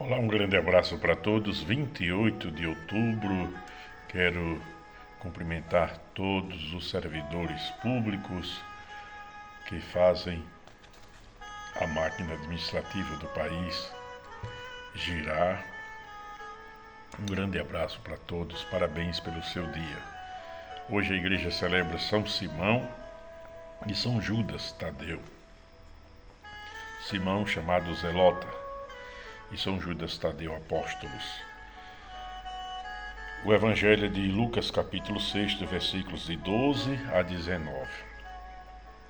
Olá, um grande abraço para todos. 28 de outubro, quero cumprimentar todos os servidores públicos que fazem a máquina administrativa do país girar. Um grande abraço para todos, parabéns pelo seu dia. Hoje a igreja celebra São Simão e São Judas Tadeu. Simão, chamado Zelota, e São Judas Tadeu, apóstolos. O Evangelho é de Lucas, capítulo 6, versículos de 12 a 19.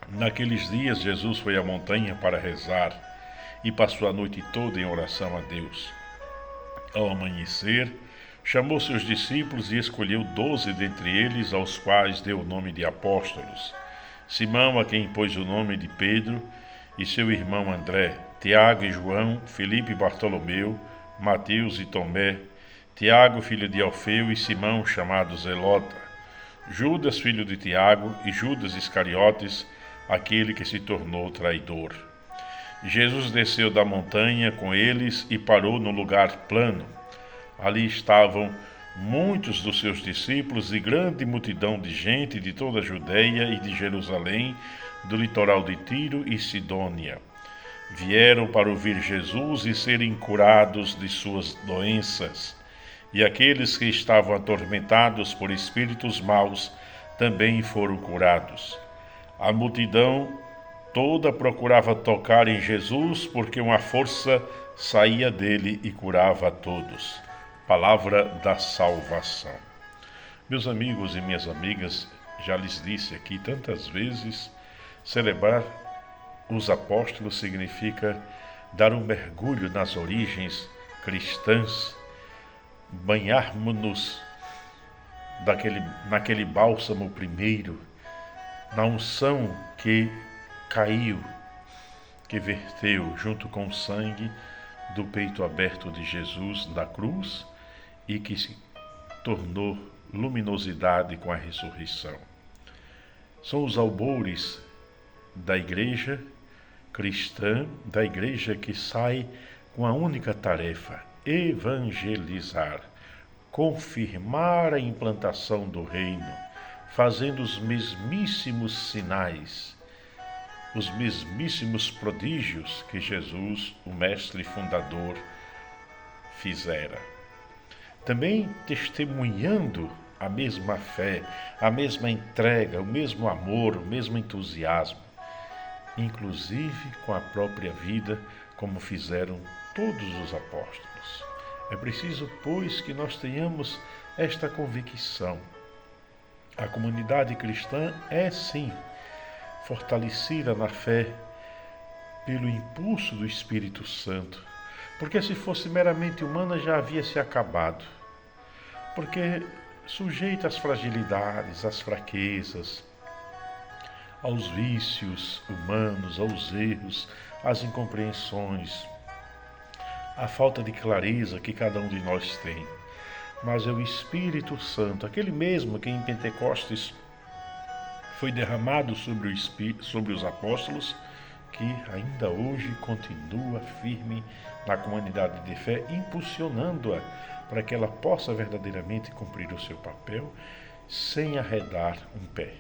Naqueles dias, Jesus foi à montanha para rezar e passou a noite toda em oração a Deus. Ao amanhecer, chamou seus discípulos e escolheu 12 dentre eles, aos quais deu o nome de apóstolos. Simão, a quem pôs o nome de Pedro, e seu irmão André, Tiago e João, Filipe e Bartolomeu, Mateus e Tomé, Tiago, filho de Alfeu, e Simão, chamado Zelota, Judas, filho de Tiago, e Judas Iscariotes, aquele que se tornou traidor. Jesus desceu da montanha com eles e parou no lugar plano. Ali estavam muitos dos seus discípulos e grande multidão de gente de toda a Judeia e de Jerusalém, do litoral de Tiro e Sidônia. Vieram para ouvir Jesus e serem curados de suas doenças. E aqueles que estavam atormentados por espíritos maus também foram curados. A multidão toda procurava tocar em Jesus, porque uma força saía dele e curava a todos. Palavra da salvação. Meus amigos e minhas amigas, já lhes disse aqui tantas vezes, celebrar os apóstolos significa dar um mergulho nas origens cristãs, banharmos-nos naquele bálsamo primeiro, na unção que caiu, que verteu junto com o sangue do peito aberto de Jesus na cruz e que se tornou luminosidade com a ressurreição. São os albores da igreja cristã, da igreja que sai com a única tarefa: evangelizar, confirmar a implantação do reino, fazendo os mesmíssimos sinais, os mesmíssimos prodígios que Jesus, o mestre fundador, fizera. Também testemunhando a mesma fé, a mesma entrega, o mesmo amor, o mesmo entusiasmo, inclusive com a própria vida, como fizeram todos os apóstolos. É preciso, pois, que nós tenhamos esta convicção. A comunidade cristã é, sim, fortalecida na fé pelo impulso do Espírito Santo, porque se fosse meramente humana já havia se acabado, porque sujeita às fragilidades, às fraquezas, aos vícios humanos, aos erros, às incompreensões, à falta de clareza que cada um de nós tem. Mas é o Espírito Santo, aquele mesmo que em Pentecostes foi derramado sobre os apóstolos, que ainda hoje continua firme na comunidade de fé, impulsionando-a para que ela possa verdadeiramente cumprir o seu papel sem arredar um pé.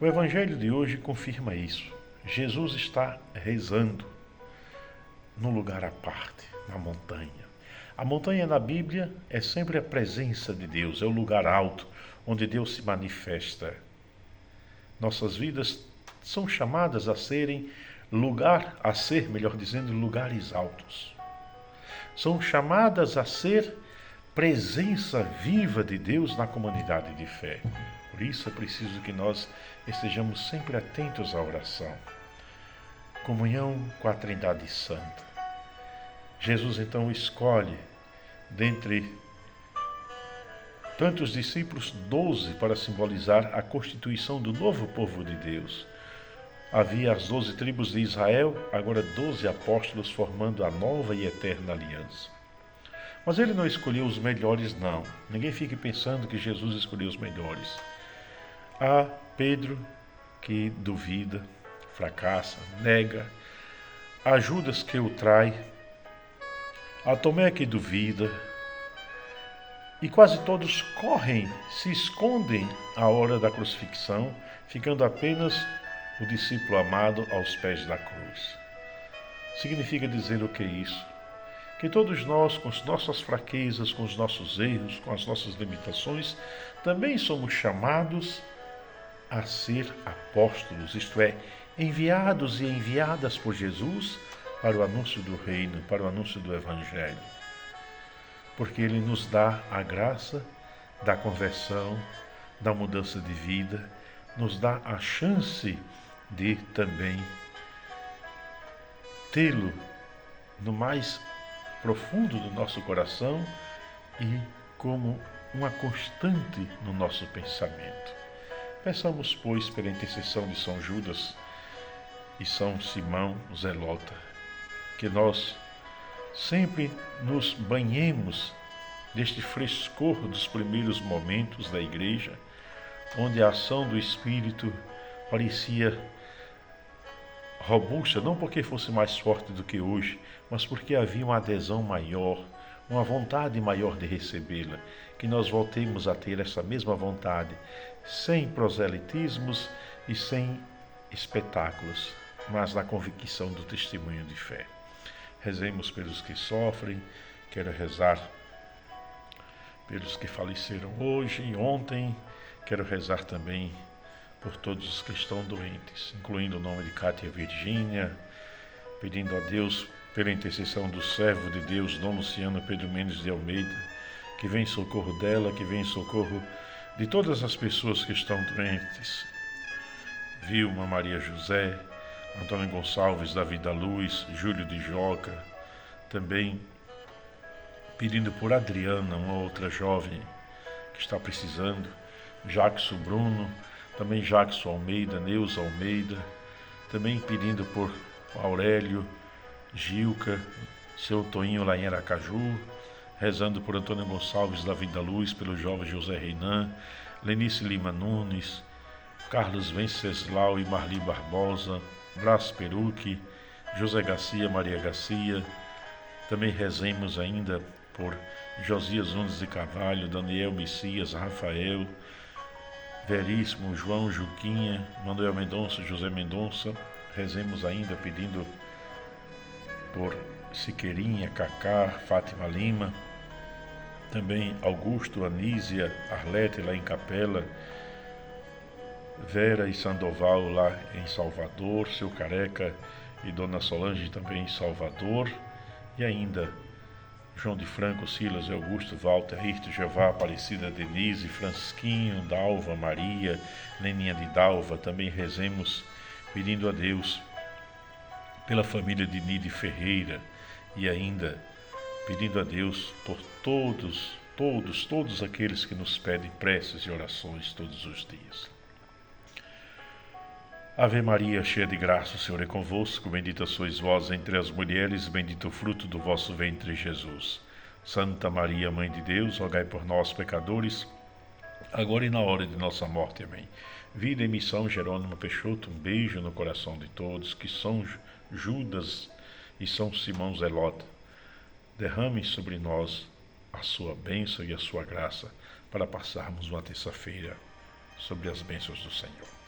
O Evangelho de hoje confirma isso. Jesus está rezando num lugar à parte, na montanha. A montanha na Bíblia é sempre a presença de Deus, é o lugar alto onde Deus se manifesta. Nossas vidas são chamadas a serem melhor dizendo, lugares altos. São chamadas a ser presença viva de Deus na comunidade de fé. Por isso é preciso que nós estejamos sempre atentos à oração. Comunhão com a Trindade Santa. Jesus então escolhe, dentre tantos discípulos, 12 para simbolizar a constituição do novo povo de Deus. Havia as 12 tribos de Israel, agora 12 apóstolos formando a nova e eterna aliança. Mas ele não escolheu os melhores, não. Ninguém fique pensando que Jesus escolheu os melhores. Há Pedro que duvida, fracassa, nega. Há Judas que o trai. a Tomé que duvida, e quase todos correm, se escondem à hora da crucifixão, ficando apenas o discípulo amado aos pés da cruz. Significa dizer o que é isso? Que todos nós, com as nossas fraquezas, com os nossos erros, com as nossas limitações, também somos chamados a ser apóstolos, isto é, enviados e enviadas por Jesus para o anúncio do reino, para o anúncio do Evangelho. Porque Ele nos dá a graça da conversão, da mudança de vida, nos dá a chance de também tê-lo no mais profundo do nosso coração e como uma constante no nosso pensamento. Peçamos, pois, pela intercessão de São Judas e São Simão Zelota, que nós sempre nos banhemos deste frescor dos primeiros momentos da Igreja, onde a ação do Espírito parecia robusta, não porque fosse mais forte do que hoje, mas porque havia uma adesão maior, uma vontade maior de recebê-la, que nós voltemos a ter essa mesma vontade, sem proselitismos e sem espetáculos, mas na convicção do testemunho de fé. Rezemos pelos que sofrem, quero rezar pelos que faleceram hoje e ontem, quero rezar também por todos os que estão doentes, incluindo o nome de Cátia Virgínia, pedindo a Deus, pela intercessão do servo de Deus, Dom Luciano Pedro Mendes de Almeida, que vem em socorro dela, que vem em socorro de todas as pessoas que estão doentes. Vilma Maria José, Antônio Gonçalves da Vida Luz, Júlio de Joca, também pedindo por Adriana, uma outra jovem que está precisando, Jackson Bruno, também Jackson Almeida, Neuza Almeida, também pedindo por Aurélio, Gilca, seu Toinho lá em Aracaju, rezando por Antônio Gonçalves da Vida Luz, pelo jovem José Reinan, Lenice Lima Nunes, Carlos Venceslau e Marli Barbosa, Brás Peruque, José Garcia, Maria Garcia. Também rezemos ainda por Josias Nunes de Carvalho, Daniel Messias, Rafael, Veríssimo, João Juquinha, Manuel Mendonça, José Mendonça. Rezemos ainda pedindo por Siqueirinha, Cacá, Fátima Lima, também Augusto, Anísia, Arlete lá em Capela, Vera e Sandoval lá em Salvador, seu Careca e Dona Solange também em Salvador, e ainda João de Franco, Silas e Augusto, Walter, Rito, Jeová, Aparecida, Denise, Francisquinho, Dalva, Maria, Leninha de Dalva. Também rezemos pedindo a Deus pela família de Nide Ferreira e ainda pedindo a Deus por todos aqueles que nos pedem preces e orações todos os dias. Ave Maria, cheia de graça, o Senhor é convosco, bendita sois vós entre as mulheres, bendito o fruto do vosso ventre, Jesus. Santa Maria, Mãe de Deus, rogai por nós, pecadores, agora e na hora de nossa morte. Amém. Vida e São Jerônimo Peixoto, um beijo no coração de todos, que São Judas e São Simão Zelota derrame sobre nós a sua bênção e a sua graça, para passarmos uma terça-feira sobre as bênçãos do Senhor.